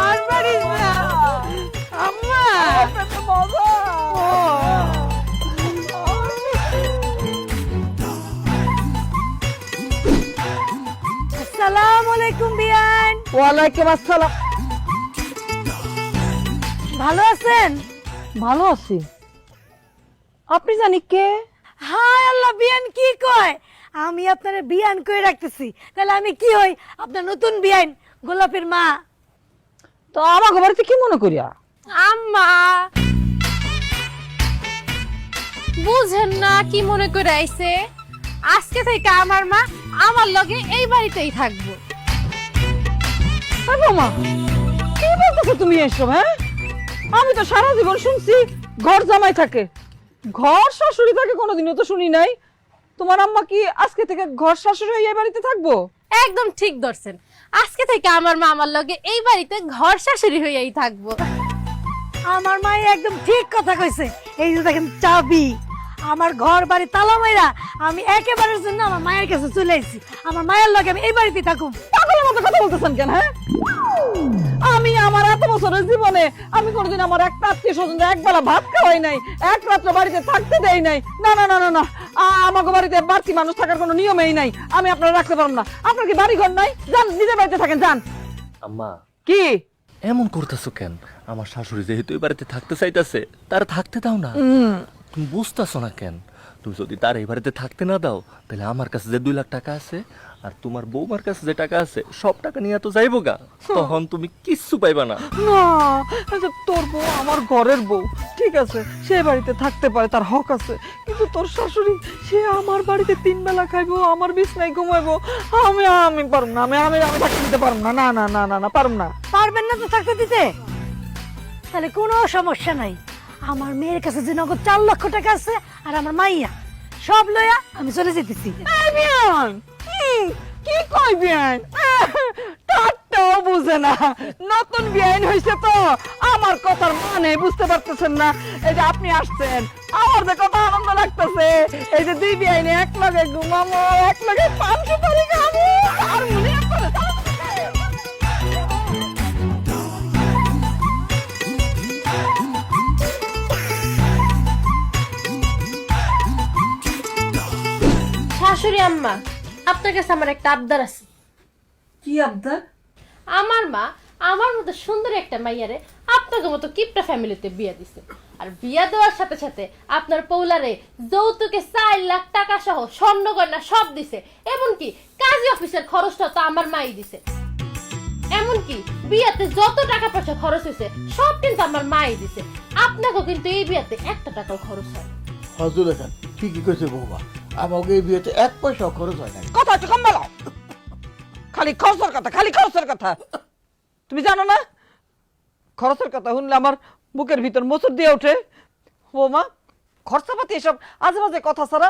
আর পারিস না আম্মা, পেঁপে মজা। আসসালামু আলাইকুম বিয়ান। ওয়ালাইকুম আসসালাম। ভালো আছেন? ভালো আছি। আপনি জানি কে? হায় আল্লাহ, বিয়ান কি কয়? আমি আপনারে বিয়ান কই রাখতেছি, তাহলে আমি কি হই? আপনার নতুন বিয়ান, গোলাপের মা। তো আমার বাড়িতে কি মনে করিয়া? আম্মা বুঝেন না কি মনে করে আইছে? আজকে থেকে আমার মা আমার লগে এই বাড়িতেই থাকবো। মা কি বলতেছো তুমি এসব? হ্যাঁ, আমি তো সারা জীবন শুনছি ঘর জামাই থাকে, ঘর শাশুড়ি থাকে, কোনোদিনও তো শুনি নাই। তোমার আম্মা কি আজকে থেকে ঘর শাশুড়ি হয়ে এই বাড়িতে থাকবো? একদম ঠিক ধরছেন, আজকে থেকে আমার মা আমার লগে এই বাড়িতে ঘর শাশুড়ি হইয়াই থাকবো। আমার মা একদম ঠিক কথা কইছে। এই যে দেখেন চাবি, আমার ঘর বাড়ি তালা মাইরা আমি একেবারের জন্য আমার মায়ের কাছে চলে আইছি। আমার মায়ের লগে আমি এই বাড়িতে থাকুম। পাগলের মতো কথা বলতেছেন কেন? হ্যাঁ, আমি আমার এত বছরের জীবনে আমি কোনোদিন আমার একটা আত্মীয় স্বজন একবেলা ভাত খাওয়াই নাই, এক রাত্র বাড়িতে থাকতে দেই নাই। না না না না না, আমাকে বাড়িতে বাড়তি মানুষ থাকার কোনো নিয়মেই নাই। আমি আপনারা রাখতে পারবো না। আপনার কি বাড়ি ঘর নাই? যান, নিজের বাড়িতে থাকেন, যান। আম্মা কি এমন করতেছো কেন? আমার শাশুড়ি যেহেতু এই বাড়িতে থাকতে চাইতেছে, তার থাকতে দাও না। তুমি বুঝতেছো না কেন? তুমি যদি তার এই বাড়িতে থাকতে না দাও, তাহলে আমার কাছে যে 2 লাখ টাকা আছে আর তোমার বৌমার কাছে যে টাকা আছে, সব টাকা নিয়ে তো যাইবো গা, তখন তুমি কিচ্ছু পাইবা না। না, আচ্ছা, তোর বউ আমার ঘরের বউ, ঠিক আছে, সে বাড়িতে থাকতে পারে, তার হক আছে। কিন্তু তোর শাশুড়ি, সে আমার বাড়িতে 3 বেলা খাইবো, আমার বিছনায় ঘুমাইবো। আমি আমি পারব না, আমি আমি আমি থাকতে দিতে পারব না। না না না না না, পারব না। পারবেন না তো থাকতে দিতে? তাহলে কোনো সমস্যা নাই। আমার মেয়ের কাছে যে নগদ 4 লক্ষ টাকা আছে আর আমার মাইয়া সব লইয়া আমি চলে যেতেছি। কি কই বিয়ান? এটাও বুঝে না, নতুন বিয়াইন হয়েছে তো আমার কথার মানে বুঝতে পারতেছেন না। এই যে আপনি আসছেন, আমার যে কত আনন্দ লাগতেছে। এই যে দুই বিয়াইনে এক লগে ঘুমামো, এক লগে পান সুপারি খাবো, আর মনে করে শাশুড়ি আম্মা, আপনার কাছে আমার একটা আবদার আছে। কি আবদার? আমার মা আমার মতো সুন্দর একটা মাইয়ারে আপনাদের মতো কিপটা ফ্যামিলিতে বিয়া দিছে, আর বিয়া দেওয়ার সাথে সাথে আপনার পৌলারে যৌতুকে 4 লাখ টাকা সহ স্বর্ণ গয়না সব দিছে, এমনকি কাজী অফিসের খরচটা তো আমার মাই দিছে। এমনকি বিয়াতে যত টাকা পয়সা খরচ হয়েছে সব কিন্তু আমার মাই দিছে। আপনাকেও কিন্তু এই বিয়াতে 1 টাকাও খরচ হয়। হজুর এখান ঠিকই কইছে বৌমা, আমাকে এই বিয়েতে 1 পয়সাও খরচ হয় না। কথা একটু কম বলো, খালি খরচের কথা, খালি খরচের কথা। তুমি জানো না খরচের কথা শুনলে আমার বুকের ভিতর মোচড় দিয়ে ওঠে। ও মা, খরচাপাতি এসব আজে বাজে কথা ছাড়া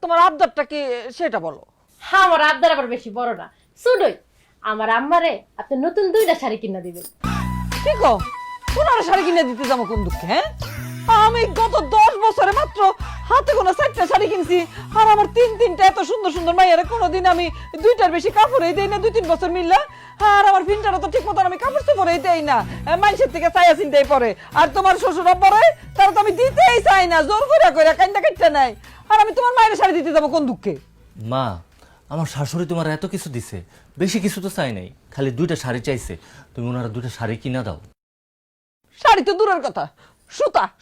তোমার আবদারটা কি সেটা বলো। হ্যাঁ, আমার আবদার আবার বেশি বড় না, শুনুই। আমার আম্মারে আপনি নতুন 2টা শাড়ি কিনা দিবেন। কি কো, কোন শাড়ি কিনে দিতে যাবো কোন দুঃখে? হ্যাঁ, আমি গত 10 বছরে মাত্র হাতে গোনা 4টা শাড়ি কিনছি, আর আমার 3-3টা এত সুন্দর সুন্দর মাইয়ারে কোনোদিন আমি 2টার বেশি কাপড়ই দেই না 2-3 বছর মিললা। আর আমার ফিনটারও তো ঠিক মতন আমি কাপড় চোপড়ই দেই না, মানুষের থেকে চাইয়া চিন্তাই পরে। আর তোমার শ্বশুর আব্বারে তারা তো আমি দিতেই চাই না, জোর করে করে কাইন্দা কাইটা নাই। আর আমি তোমার মায়ের শাড়ি দিতে যাবো কোন দুঃখে? মা, আমার শাশুড়ি তোমার এত কিছু দিছে, বেশি কিছু তো চাই নাই, খালি 2টা শাড়ি চাইছে, তুমি ওনারা 2টা শাড়ি কিনা দাও। শাড়ি তো দূরের কথা,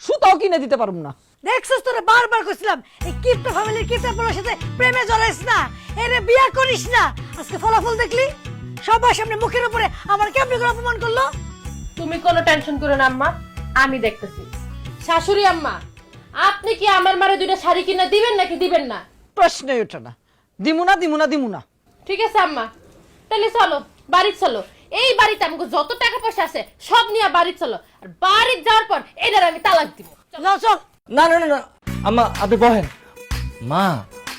সুতাও কিনে দিতে পারবো না। দেখছস, তোরে বারবার কইছিলাম এই কিপটা ফ্যামিলির কিপটা পোলার সাথে প্রেমে জড়াইস না, এরে বিয়া করিস না। আজকে ফলাফল দেখলি, সবার সামনে মুখের উপরে আমার কেমনে করে অপমান করলো। তুমি কোনো টেনশন করো না আম্মা, আমি দেখতেছি। শাশুড়ি আম্মা, আপনি কি আমার মারে 2টা শাড়ি কিনা দিবেন নাকি দিবেন না? প্রশ্নই ওঠে না, দিমু না। ঠিক আছে আম্মা, তাহলে চলো বাড়ি চলো। এই বাড়িতে আমাকে যত টাকা পয়সা আছে সব নিয়ে বাড়ি চলো, আর বাড়ি যাওয়ার পর এটার আমি তালাক দিব। চল চল। না না না না, আম্মা আপনি বহেন। মা,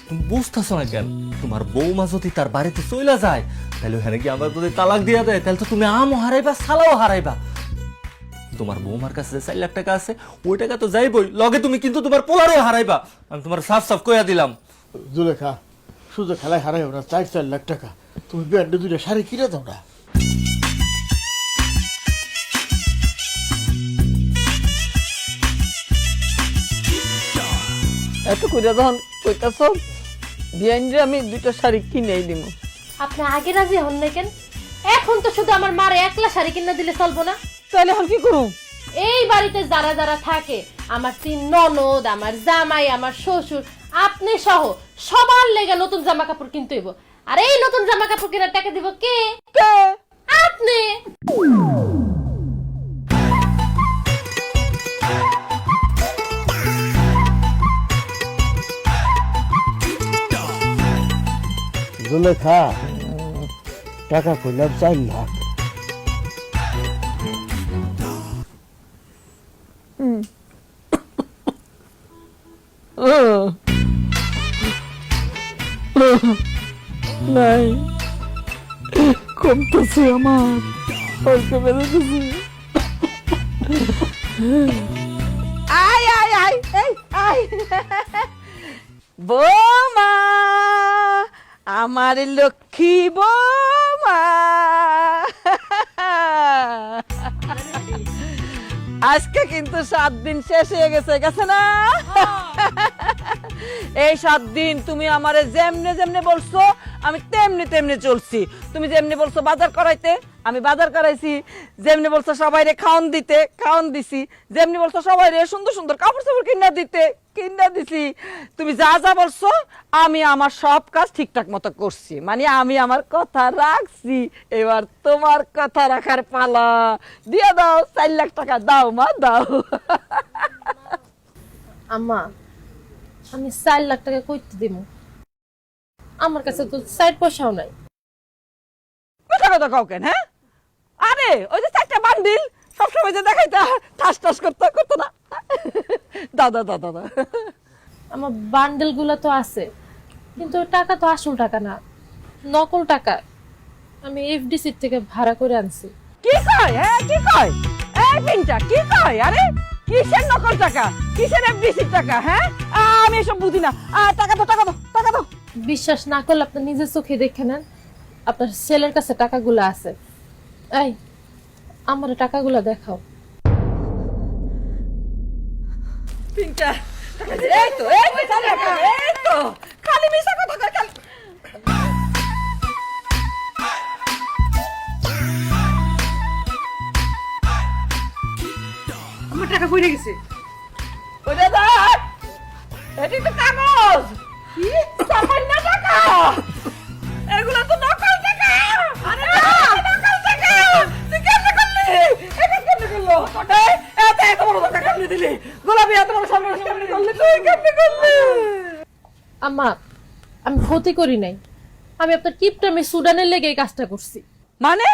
তুমি বুঝতেছো না কেন? তোমার বৌমা যদি তার বাড়িতে চইলা যায়, তাহলে ওখানে কি আমার যদি তালাক দিয়া দেয়, তাহলে তো তুমি আমও হারাইবা, সালাও হারাইবা। তোমার বৌমার কাছে যে 4 লাখ টাকা আছে, ওই টাকা তো যাইবই, লগে তুমি কিন্তু তোমার পোলারও হারাইবা। আমি তোমার সাফ কইয়া দিলাম। জুলেখা, শুধু খেলায় হারাইও না 4 লাখ টাকা। তুমি ব্যান্ডে 2টা শাড়ি কিনে দাও না। এত কইরা যখন কইতাছ, বিয়াইন রে আমি 2টা শাড়ি কিনেই দিব। আপনি আগে রাজি হন না কেন? এখন তো শুধু আমার মারে 1লা শাড়ি কিনা দিলে চলবো না? তাহলে এখন কি করুম? এই বাড়িতে যারা যারা থাকে, আমার 3 ননদ, আমার জামাই, আমার শ্বশুর, আপনি সহ সবার লেগে নতুন জামা কাপড় কিনতে হইব। আর এই নতুন জামা কাপড় কেনার টাকা দিব কে? আপনি। জুলেখা, টাকা কইলাম 4 লাখ। নাই, কমতেছে আমার, অল্প বেড়েছে। আয় আয় আয় এই আয়, বৌমা, আমার লক্ষ্মী বৌমা। আজকে কিন্তু 7 দিন শেষ হয়ে গেছে না? এই 7 দিন তুমি আমারে যেমনে যেমনে বলছো আমি তেমনি তেমনি চলছি। তুমি যেমনি বলছো বাজার করাইতে, আমি বাজার করাইছি। যেমনি বলছো সবাইরে খাওন দিতে, খাওন দিছি। যেমনি বলছো সবাইরে সুন্দর সুন্দর কাপড় চোপড় কিনা দিতে, কিনা দিছি। তুমি যা যা বলছো আমি আমার সব কাজ ঠিকঠাক মতো করছি, মানে আমি আমার কথা রাখছি। এবার তোমার কথা রাখার পালা। দিয়ে দাও 4 লাখ টাকা, দাও মা দাও। আম্মা, আমি 4 লাখ টাকা কইতে দিব? আমার কাছে তো 4 পয়সাও নাই। কথা কথা কাও কেন? হ্যাঁ, আরে ওই যে 4টা বান্ডিল সবসময় যে দেখাইতা ঠাস ঠাস করতো না। দাদা দাদা দাদা, আমার বান্ডেল গুলো তো আছে, কিন্তু টাকা তো আসল টাকা না, নকল টাকা। আমি এফডিসি থেকে ভাড়া করে আনছি। কি কয় হ্যাঁ কি কয়? এই পিনটা কি কয়? আরে কিসের নকল টাকা, কিসের এফডিসির টাকা? হ্যাঁ আমি এসব বুঝি না। টাকা দাও টাকা দাও টাকা দাও। বিশ্বাস না করলে আপনি নিজের চোখে দেখে নেন, আপনার ছেলের কাছে টাকাগুলো আছে। এই আমার টাকাগুলো দেখাও। পিনটা এই তো এই তো খালি মিশা কথা কয় খালি। আমার টাকা পড়ে গেছে। ওই দাদা এটি তো কাগজ। কি সামান্য টাকা? এগুলো তো নকল টাকা। আরে নকল টাকা। তুই কেমনে করলি? এটা কেমনে করলো? এত বড় টাকা কেমনে দিলি? গোলাপি এত বড় সামনে কেমনে করলি? তুই কেমনে করলি? আম্মা আমি ক্ষতি করি নাই, আমি আপনার কিপটামে সুডানের লেগে এই কাজটা করছি। মানে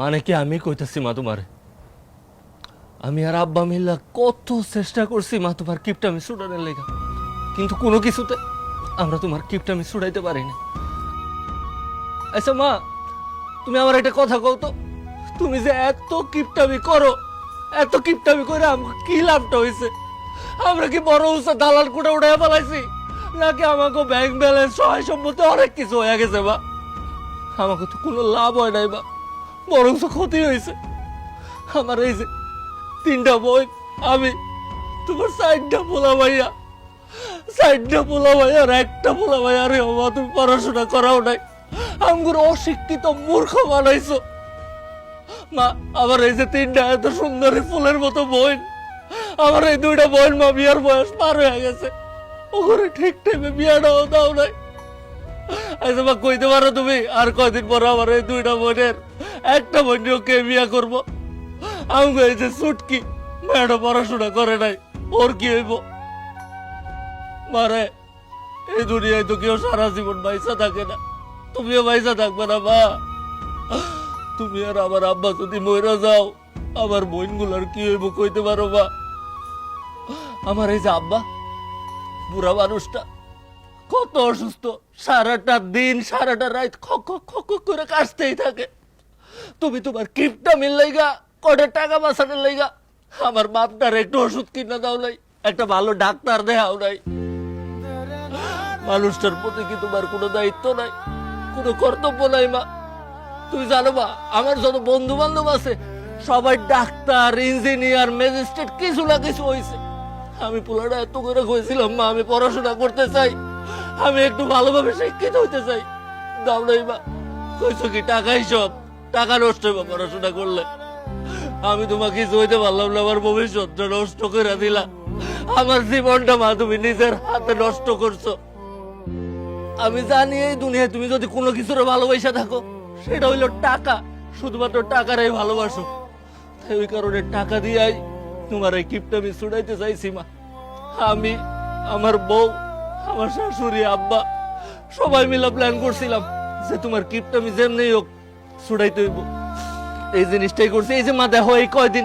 মানে কি আমি কইতাছি মা তোমার, আমি আর আব্বা মিল্লা কত চেষ্টা করছি মা তোমার কিপটামি ছুটানোর লেগা, কিন্তু কোনো কিছুতে আমরা তোমার কিপটামি ছুটাইতে পারি না। আচ্ছা মা, তুমি আমার একটা কথা কও তো, তুমি যে এত কিপটামি করো, এত কিপটামি করে আমাকে কি লাভটা হয়েছে? আমরা কি বড় উঁচা দালাল কুটা উঠাইয়া পালাইছি, নাকি আমাকে ব্যাংক ব্যালেন্স সহায় সম্পত্তি অনেক কিছু হয়ে গেছে? বা আমাকে তো কোনো লাভ হয় নাই বা, বরং ক্ষতি হয়েছে। আমার এই যে 3টা বই, আমি তোমার 4টা পোলা ভাইয়া, 4টা পোলা ভাইয়া আর একটা পোলা ভাইয়া রে বাবা, তুমি পড়াশোনা করাও নাই, আমগুলো অশিক্ষিত মূর্খ বানাইছো। মা আমার এই যে 3টা এত সুন্দরী ফুলের মতো বোন, আমার এই 2টা বোন মা বিয়ার বয়স পার হয়ে গেছে, ওখানে ঠিক টাইমে বিয়াটাও দাও নাই। আচ্ছা মা কইতে পারো তুমি আর কয়দিন পর আমার এই 2টা বোনের একটা বোন কে বিয়া করবো? আমাকে এই যে ছুটকি মেয়েটা পড়াশোনা করে নাই, ওর কি হইব? মারে এই দুনিয়ায় তো কেউ সারা জীবন বাইসা থাকে না, তুমিও বাইসা থাকবে না মা। তুমি আর আমার আব্বা যদি মইরা যাও, আমার বোনগুলার কি হইব কইতে পারো মা? আমার এই যে আব্বা বুড়া মানুষটা কত অসুস্থ, সারাটা দিন সারাটা রাত খক খক করে কাশতেই থাকে। তুমি তোমার কিপটা মিল লাইগা কয়টা টাকা বাঁচানোর লাইগা আমার বাপটার একটু ওষুধ কিনা দাও নাই, একটা ভালো ডাক্তার দেখাও নাই। মানুষটার প্রতি কি তোমার কোনো দায়িত্ব নাই, কোনো কর্তব্য নাই মা? তুমি জানো মা, আমার যত বন্ধু বান্ধব আছে সবাই ডাক্তার, ইঞ্জিনিয়ার, ম্যাজিস্ট্রেট, কিছু না কিছু হয়েছে। আমি পোলাটা এত করে কইছিলাম মা আমি পড়াশোনা করতে চাই, আমি একটু ভালোভাবে শিক্ষিত হইতে চাই, দাও নাই মা। কইছো কি টাকাই সব, টাকা নষ্ট হইবা পড়াশোনা করলে। আমি তোমাকে কিছু হইতে পারলাম না, আমার ভবিষ্যৎটা নষ্ট করে দিলা, আমার জীবনটা মা তুমি নিজের হাতে নষ্ট করছো। আমি জানি এই দুনিয়ায় তুমি যদি কোনো কিছুর ভালোবাসা থাকো সেটা হইলো টাকা, শুধুমাত্র টাকারাই ভালোবাসো। তাই ওই কারণে টাকা দিয়াই তোমার এই গিফটটা আমি ছুটাইতে চাইছি মা। আমি, আমার বউ, আমার শাশুড়ি, আব্বা সবাই মিলে প্ল্যান করছিলাম যে তোমার গিফটটা আমি যেমনি হোক ছুটাইতে হইব। এই জিনিসটাই করছি। এই যে মা দেখো এই কয়দিন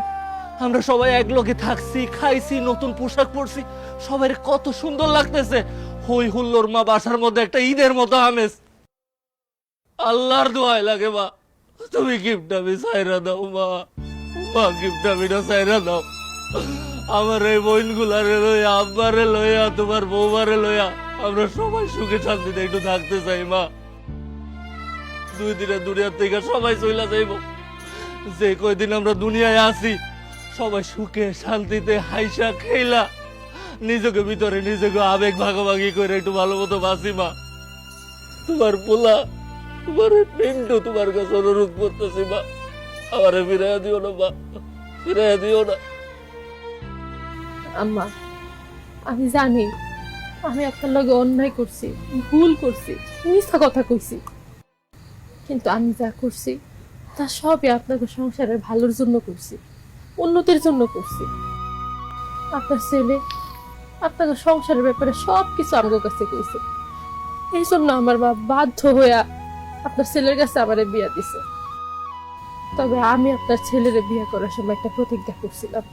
আমরা সবাই এক লগে থাকছি, খাইছি, নতুন পোশাক পরছি, সবাই কত সুন্দর লাগতেছে। হই হুল্লোর মা, বাসার মধ্যে একটা ঈদের মতো আমেজ। আল্লাহর দোয়াই লাগে মা, তুমি গিফট আমি সাইরা দাও মা, মা গিফট আমি না সাইরা দাও। আমার এই বোনগুলারে লইয়া, আব্বারে লইয়া, তোমার বৌমারে লইয়া আমরা সবাই সুখে শান্তিতে একটু থাকতে চাই মা। 2 দিনে দুনিয়ার থেকে সবাই চইলা যাইব। যে কয়দিন আমরা দুনিয়ায় আছি সবাই সুখে শান্তিতে হাইসা খেলা নিজেকে ভিতরে নিজেকে আবেগ ভাগাভাগি করে একটু ভালো মতো বাঁচি মা। তোমার পোলা, তোমার পিন্টু তোমার কাছে অনুরোধ করতেছি মা, আমারে ফিরাইয়া দিও না মা, ফিরাইয়া দিও না। আম্মা আমি জানি আমি আপনার লগে অন্যায় করছি, ভুল করছি, মিথ্যা কথা কইছি, কিন্তু আমি যা করছি তা সবই আপনাকে সংসারের ভালোর জন্য করছি, উন্নতির জন্য করছি। আপনার ছেলে আপনাকে সংসারের ব্যাপারে সবকিছু আমার কাছে কইছে, এই জন্য আমার বাপ বাধ্য হইয়া আপনার ছেলের কাছে আমারে বিয়া দিছে। তবে আমি আপনার ছেলেরে বিয়ে করার সময় একটা প্রতিজ্ঞা করছিলাম,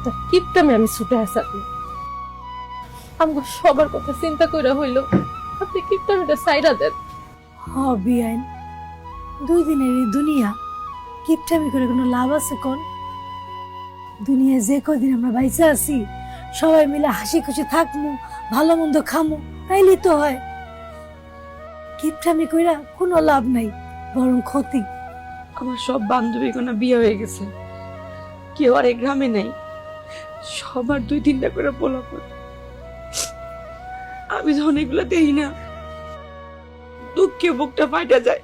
তার কিপটামে আমি ছুটে আসাবো। আমাকে সবার কথা চিন্তা করে হইল আপনি কিপটামিটা সাইরা দেন। বিআইন দুই দিনের এই দুনিয়া কিপটামি করে কোনো লাভ আছে কোন? দুনিয়ায় যে কদিন আমরা বাইচা আছি সবাই মিলে হাসি খুশি থাকমু, ভালো মন্দ খামু, তাইলেই তো হয়। কিপটামি কইরা কোনো লাভ নাই, বরং ক্ষতি। আমার সব বান্ধবী কোনো বিয়ে হয়ে গেছে, কেউ আর এই গ্রামে নেই, সবার 2-3টা করে পোলাপন। আমি যখন এগুলো দেখি না দুঃখে বুকটা ফাইটা যায়,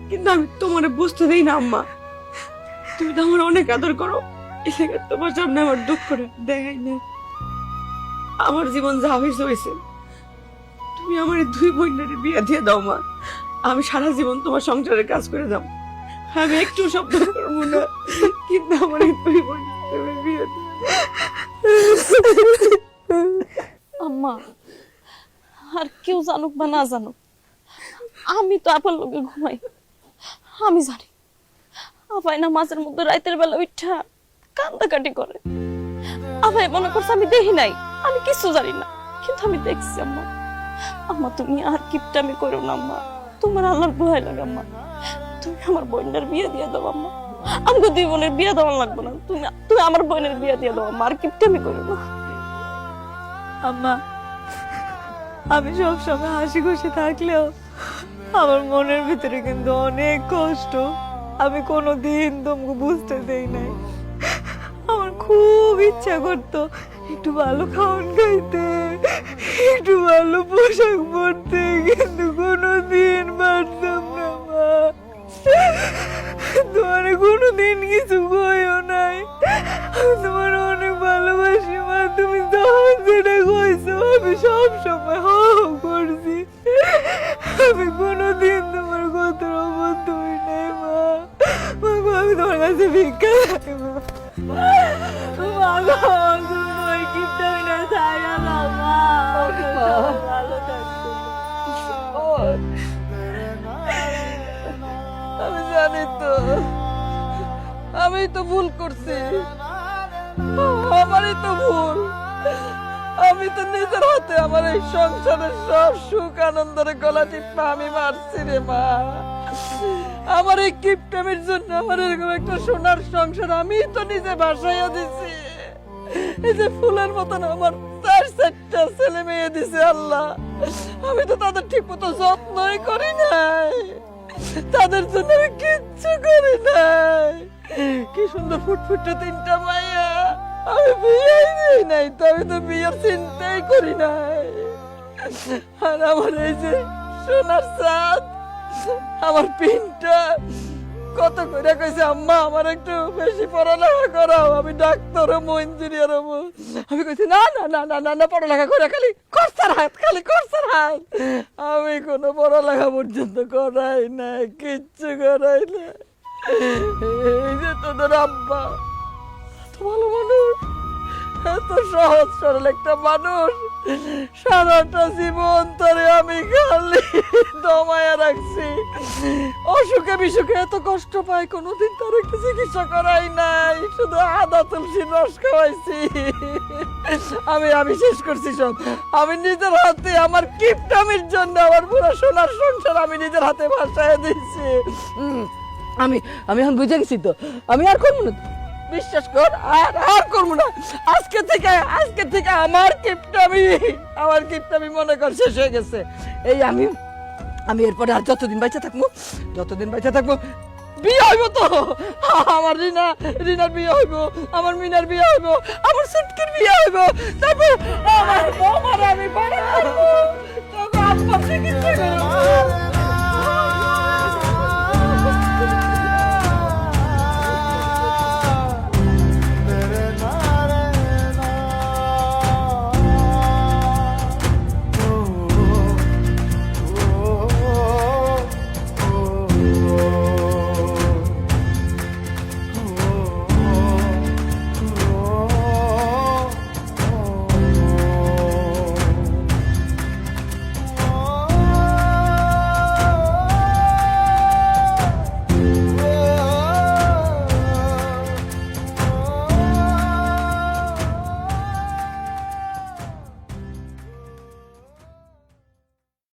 কিন্তু আমি তোমার বুঝতে দেই না আম্মা। তুমি তো আমার অনেক আদর করো, এলাকা তোমার সামনে আমার দুঃখটা দেখাই না। আমার জীবন যা হয়েছে হয়েছে, তুমি আমার এই 2 বোনের বিয়ে দিয়ে দাও মা। আমি সারা জীবন তোমার সংসারের কাজ করে যাবো, আমি একটু শব্দ করবো না, কিন্তু আমার এই 2 বোনের তুমি বিয়ে দিয়ে দাও। আম্মা, আর কেউ জানুক বা না জানুক, আমি তো আপার লোকে ঘুমাই। আমি জানি আপাই না মাঝের মধ্যে রাতের বেলা উঠা কান্দাকাটি করে। আমায় মনে করছে আমি দেখি নাই, আমি কিছু জানি না, কিন্তু আমি দেখছি আম্মা। আম্মা তুমি আর কিপটামি করো না আম্মা, তোমার আল্লাহর ভয় লাগে আম্মা। তুমি আমার বোনের বিয়ে দিয়ে দাও আম্মা, আমাকে 2 বোনের বিয়ে দেওয়া লাগবে না, তুমি আমার বোনের বিয়ে দিয়ে দাও আম্মা, আর কিপটামি করো না আম্মা। আমি সবসময় হাসি খুশি থাকলেও আমার মনের ভিতরে কিন্তু অনেক কষ্ট। আমি কোনোদিন তোমাকে বুঝতে দেই নাই। আমার খুব ইচ্ছা করতো একটু ভালো খাওয়ান খাইতে, একটু ভালো পোশাক পরতে, কিন্তু কোনোদিন পারতাম না মা। তোমার কোনোদিন কিছু কইও নাই, আমি তোমার অনেক ভালোবাসি মা। তুমি যখন যেটা কইছো আমি সব সময় করছি, আমি কোনোদিন তোমার কথার অবদ্ধ হই নাই মা। আমি তোমার কাছে ভিক্ষা চাই মা। আমি জানি তো আমি তো ভুল করছি, আমারই তো ভুল। আমি তো নিজের হাতে আমার এই সংসারের সব সুখ আনন্দের গলা টিপা আমি মারছি রে মা। আমার এই কিপটামির জন্য আমার এরকম একটা সোনার সংসার আমি তো নিজে ভাসাইয়া দিছি। এই যে ফুলের মতন আমার 4-4টা ছেলে মেয়ে দিছে আল্লাহ, আমি তো তাদের ঠিক মতো যত্নই করি নাই, তাদের জন্য আমি কিচ্ছু করি নাই। কি সুন্দর ফুটফুটে 3টা মাইয়া, আমি বিয়েই দিই নাই, তো আমি তো বিয়ের চিন্তাই করি নাই। আর আমার এই যে সোনার চাঁদ, আমার পিনটা কত করে কইছে আম্মা আমার একটু বেশি পড়ালেখা করাও, আমি ডাক্তার হবো, ইঞ্জিনিয়ার হবো। আমি কইছি না না না না না না, পড়ালেখা করে খালি খরচার হাত, খালি খরচার হাত। আমি কোনো পড়ালেখা পর্যন্ত করাই না, কিচ্ছু করাই না। এই যে তোদের আব্বা এত ভালো মানুষ, এত সহজ সরল একটা মানুষ, সারাটা জীবন ধরে আমি খালি দমায়া রাখছি। অসুখে বিসুখে এত কষ্ট পাই, কোনোদিন তার একটু চিকিৎসা করাই নাই, শুধু আদা তুলসীর রস খাওয়াইছি। আমি শেষ করছি সব। আমি নিজের হাতে আমার কিপটামির জন্য আমার পুরো সোনার সংসার আমি নিজের হাতে ভাসায় দিচ্ছি। আমি এখন বুঝে গেছি তো, আমি আর করবো না, বিশ্বাস কর, আর করবো না। আজকে থেকে আমার কিপটামি মনে কর শেষ হয়ে গেছে। এই আমি এরপরে আর যতদিন বাইচা থাকবো বিয়ে হইব তো, আমার রিনার বিয়ে হইব, আমার মিনার বিয়ে হইব, আমার সিটকির বিয়ে হইব, তারপর আমার